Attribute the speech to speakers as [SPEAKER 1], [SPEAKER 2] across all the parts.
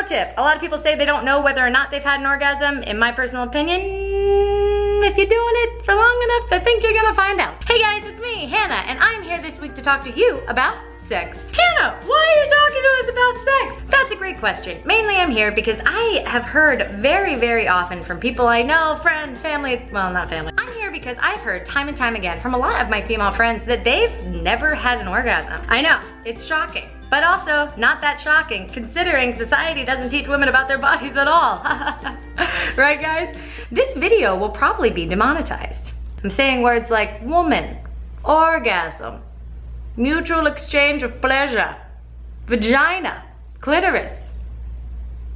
[SPEAKER 1] Pro tip, a lot of people say they don't know whether or not they've had an orgasm. In my personal opinion, if you're doing it for long enough, I think you're gonna find out. Hey guys, it's me, Hannah, and I'm here this week to talk to you about sex. Hannah, why are you talking to us about sex? That's a great question. Mainly I'm here because I have heard very, very often from people I know, friends, family, well, not family. I'm here because I've heard time and time again from a lot of my female friends that they've never had an orgasm. I know, it's shocking. But also, not that shocking, considering society doesn't teach women about their bodies at all. Right, guys? This video will probably be demonetized. I'm saying words like woman, orgasm, mutual exchange of pleasure, vagina, clitoris,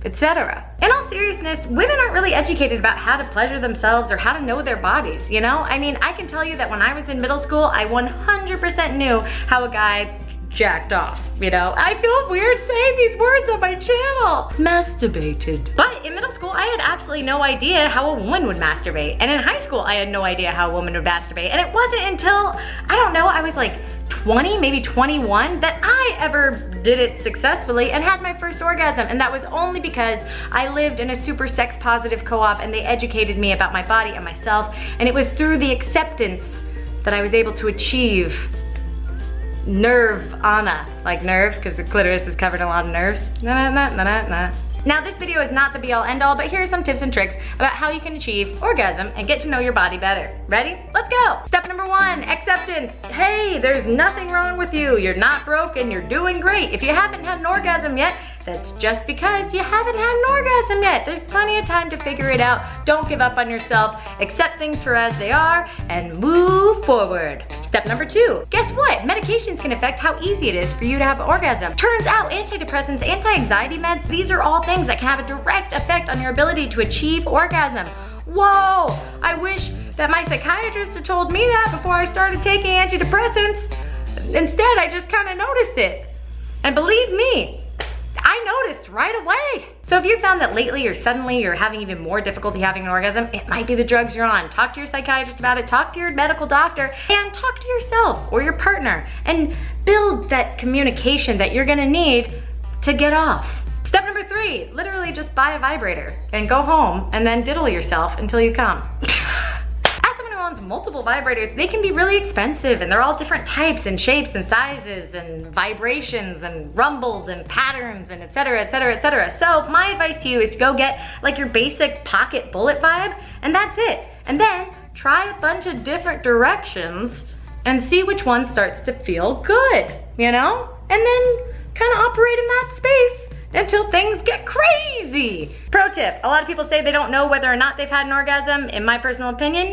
[SPEAKER 1] etc. In all seriousness, women aren't really educated about how to pleasure themselves or how to know their bodies, you know? I mean, I can tell you that when I was in middle school, I 100% knew how a guy jacked off, you know? I feel weird saying these words on my channel. Masturbated. But in middle school, I had absolutely no idea how a woman would masturbate. And in high school, I had no idea how a woman would masturbate. And it wasn't until, I don't know, I was like 20, maybe 21, that I ever did it successfully and had my first orgasm. And that was only because I lived in a super sex positive co-op and they educated me about my body and myself. And it was through the acceptance that I was able to achieve nirvana, like nerve, because the clitoris is covered in a lot of nerves. Now this video is not the be all end all, but here are some tips and tricks about how you can achieve orgasm and get to know your body better. Ready? Let's go! Step number 1, acceptance. Hey, there's nothing wrong with you. You're not broken, you're doing great. If you haven't had an orgasm yet, that's just because you haven't had an orgasm yet. There's plenty of time to figure it out. Don't give up on yourself. Accept things for as they are and move forward. Step number 2, guess what? Medications can affect how easy it is for you to have an orgasm. Turns out antidepressants, anti-anxiety meds, these are all things that can have a direct effect on your ability to achieve orgasm. Whoa, I wish that my psychiatrist had told me that before I started taking antidepressants. Instead, I just kind of noticed it. And believe me, I noticed right away. So if you found that lately or suddenly you're having even more difficulty having an orgasm, it might be the drugs you're on. Talk to your psychiatrist about it, talk to your medical doctor, and talk to yourself or your partner and build that communication that you're gonna need to get off. Step number 3, literally just buy a vibrator and go home and then diddle yourself until you come. Multiple vibrators, they can be really expensive and they're all different types and shapes and sizes and vibrations and rumbles and patterns and etc, etc, etc. So my advice to you is to go get like your basic pocket bullet vibe and that's it. And then try a bunch of different directions and see which one starts to feel good, you know? And then kind of operate in that space until things get crazy. Pro tip, a lot of people say they don't know whether or not they've had an orgasm. In my personal opinion,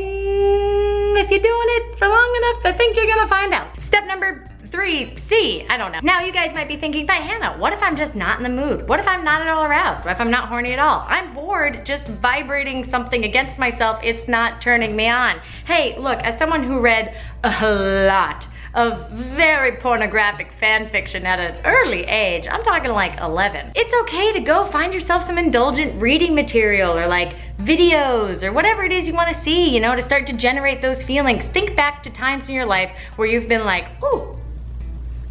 [SPEAKER 1] if you're doing it for long enough, I think you're gonna find out. Step number 3, C, I don't know. Now you guys might be thinking, but Hannah, what if I'm just not in the mood? What if I'm not at all aroused? What if I'm not horny at all? I'm bored just vibrating something against myself, it's not turning me on. Hey, look, as someone who read a lot of very pornographic fan fiction at an early age, I'm talking like 11. It's okay to go find yourself some indulgent reading material or like videos or whatever it is you want to see, you know, to start to generate those feelings. Think back to times in your life where you've been like, ooh,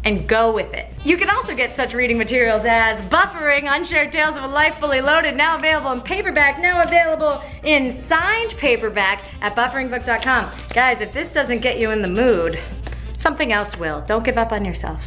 [SPEAKER 1] and go with it. You can also get such reading materials as Buffering, Unshared Tales of a Life Fully Loaded, now available in paperback, now available in signed paperback at bufferingbook.com. Guys, if this doesn't get you in the mood, something else will. Don't give up on yourself.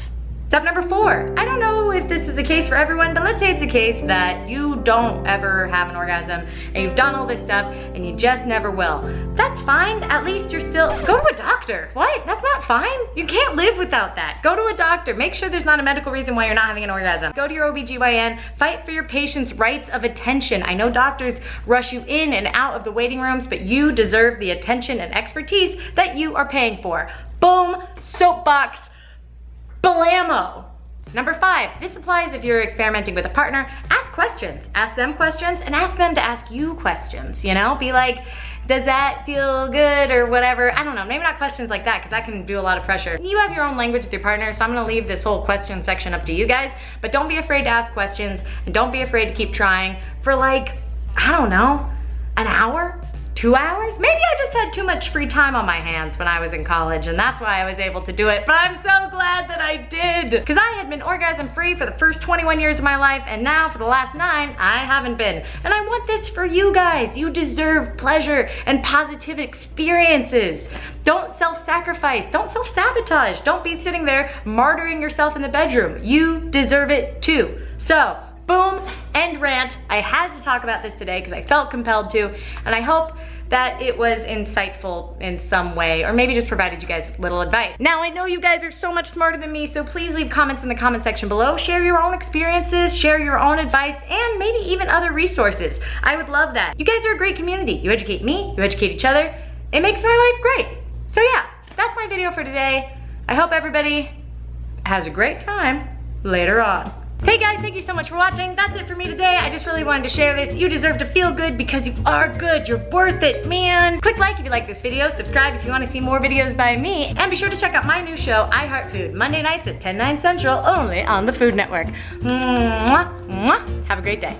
[SPEAKER 1] Step number 4, I don't know if this is the case for everyone, but let's say it's the case that you don't ever have an orgasm and you've done all this stuff and you just never will. That's fine, at least you're still, go to a doctor. What? That's not fine. You can't live without that. Go to a doctor, make sure there's not a medical reason why you're not having an orgasm. Go to your OBGYN, fight for your patient's rights of attention. I know doctors rush you in and out of the waiting rooms, but you deserve the attention and expertise that you are paying for. Boom, soapbox, blammo. Number 5, this applies if you're experimenting with a partner. Ask questions. Ask them questions and ask them to ask you questions, you know? Be like, does that feel good or whatever? I don't know, maybe not questions like that because that can do a lot of pressure. You have your own language with your partner, so I'm gonna leave this whole question section up to you guys, but don't be afraid to ask questions and don't be afraid to keep trying for like, I don't know, an hour, 2 2 hours? Maybe I just had too much free time on my hands when I was in college, and that's why I was able to do it, but I'm so glad that I did. Because I had been orgasm free for the first 21 years of my life, and now for the last 9, I haven't been. And I want this for you guys. You deserve pleasure and positive experiences. Don't self-sacrifice, don't self-sabotage. Don't be sitting there martyring yourself in the bedroom. You deserve it too. So, boom, end rant. I had to talk about this today because I felt compelled to, and I hope that it was insightful in some way, or maybe just provided you guys with little advice. Now, I know you guys are so much smarter than me, so please leave comments in the comment section below. Share your own experiences, share your own advice, and maybe even other resources. I would love that. You guys are a great community. You educate me, you educate each other. It makes my life great. So yeah, that's my video for today. I hope everybody has a great time later on. Hey guys, thank you so much for watching. That's it for me today. I just really wanted to share this. You deserve to feel good because you are good. You're worth it, man. Click like if you like this video. Subscribe if you want to see more videos by me. And be sure to check out my new show, I Heart Food, Monday nights at 10, 9 Central, only on the Food Network. Mwah, mwah. Have a great day.